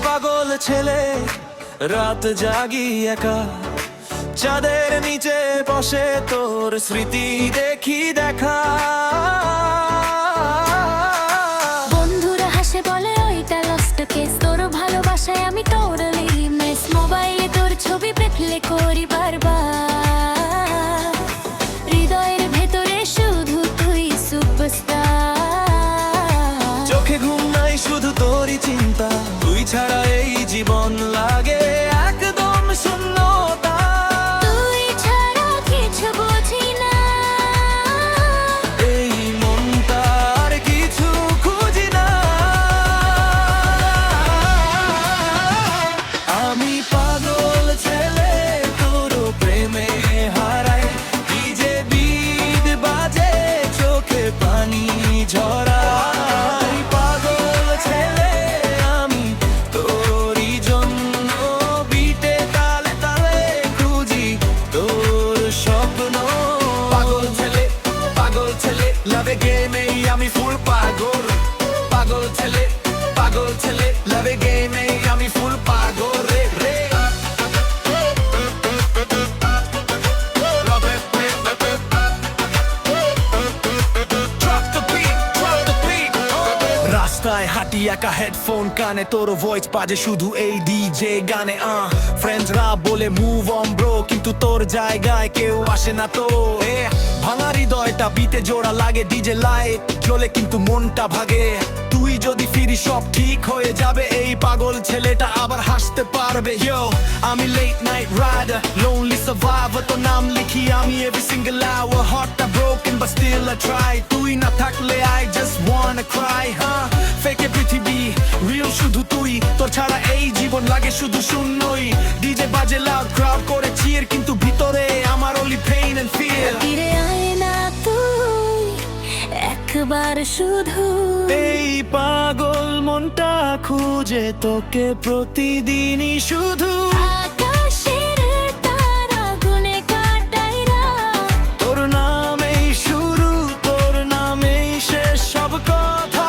পাগল ছেলে রাত জাগি একা, চাঁদের নিচে বসে তোর স্মৃতি দেখি দেখা। বন্ধুরা হাসে বলে ওইটা লস্ট কেস, তোর ভালোবাসায় আমি টোটালি মিস। মোবাইলে তোর ছবি প্লে করি বারবার, হৃদয়ের ভেতরে শুধু তুই সুপারস্টার। চোখে ঘুম নাই শুধু তোরই চিন্তা, তুই ছাড়া এই জীবন লাগে একদম শূন্যতা। তুই ছাড়া কিছু বুঝি না, এই মনটা আর কিছু খুঁজি না। আমি পাগল ছেলে তোর প্রেমে হারাই, কি যে বিদ বাজে চোখে পানি ঝরাই। পাগল ছেলে আমি তোরই জন্য, বিটে তালে তালে খুঁজি তোর স্বপ্ন। পাগল ছেলে লাভে গেমে আমি ফুল পাগল। পাগল ছেলে লাভে গেমে আমি ফুল পাগল রে রে। রাস্তায় হাঁটি একা, হেডফোন কানে, তোর ভয়েস বাজে শুধু এই ডিজে গানে। ফ্রেন্ডসরা বলে মুভ অন ব্রো, কিন্তু তোর জায়গায় কেউ আসে না তো। ভাঙা হৃদয়টা বিতে জোড়া লাগে, ডিজে লাইট জ্বলে কিন্তু মনটা ভাগে। তুই যদি ফিরি সব ঠিক হয়ে যাবে, এই পাগল ছেলেটা আবার হাসতে পারবে। ইয়ো আমি late night rider, lonely survivor, তোর নাম লিখি আমি এভরি সিঙ্গেল আওয়ার। হার্টটা broken but still I try, তুই না থাকলে আই জাস্ট ওয়ান্না ক্রাই। ফেকে পৃথিবী রিয়েল শুধু তুই, তোর ছাড়া এই জীবন লাগে শুধু শূন্যই। ডিজে বাজে লাউড, ক্রাউড করে চিয়ার, কিন্তু ভিতরে আমার only pain and fear। ফিরে আয় না তুই একবার শুধু, এই পাগল মনটা খুঁজে তোকে প্রতিদিনই শুধু। আকাশের তারা গুনে কাটাই রাত, তোর নামেই শুরু, তোর নামেই শেষ সব কথা।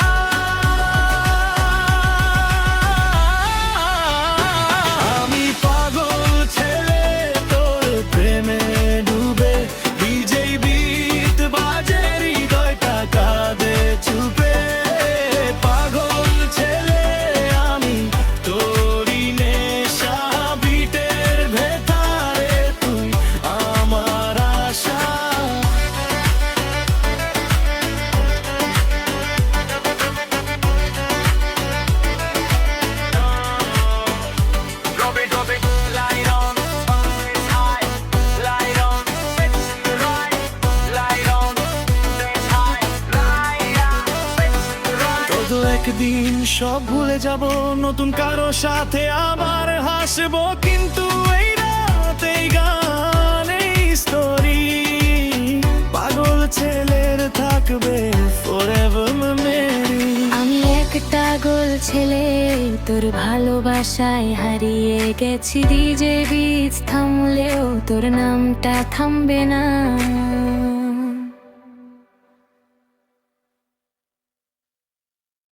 আমি পাগল ছেলে তোর প্রেমে ডুবে, ডিজেই বিট বাজে হৃদয়টা কাঁদে চুপে। পাগল ছেলে আমি তোরই নেশা, বিটের ভেতরে তুই আমার আশা। Light on, it's high. Light on, it's the right. Light on, it's high. Light on, it's the right. তো একদিন সব ভুলে যাব, নতুন কারো সাথে আবার হাসবো, কিন্তু এই রাত এই গান এই স্টোরি পাগল ছেলের থাকবে forever memory। আমি একটা গোল ছেলে তোর ভালোবাসায় হারিয়ে গেছি। ডিজে বিচ থামলেও তোর নামটা থামবে না।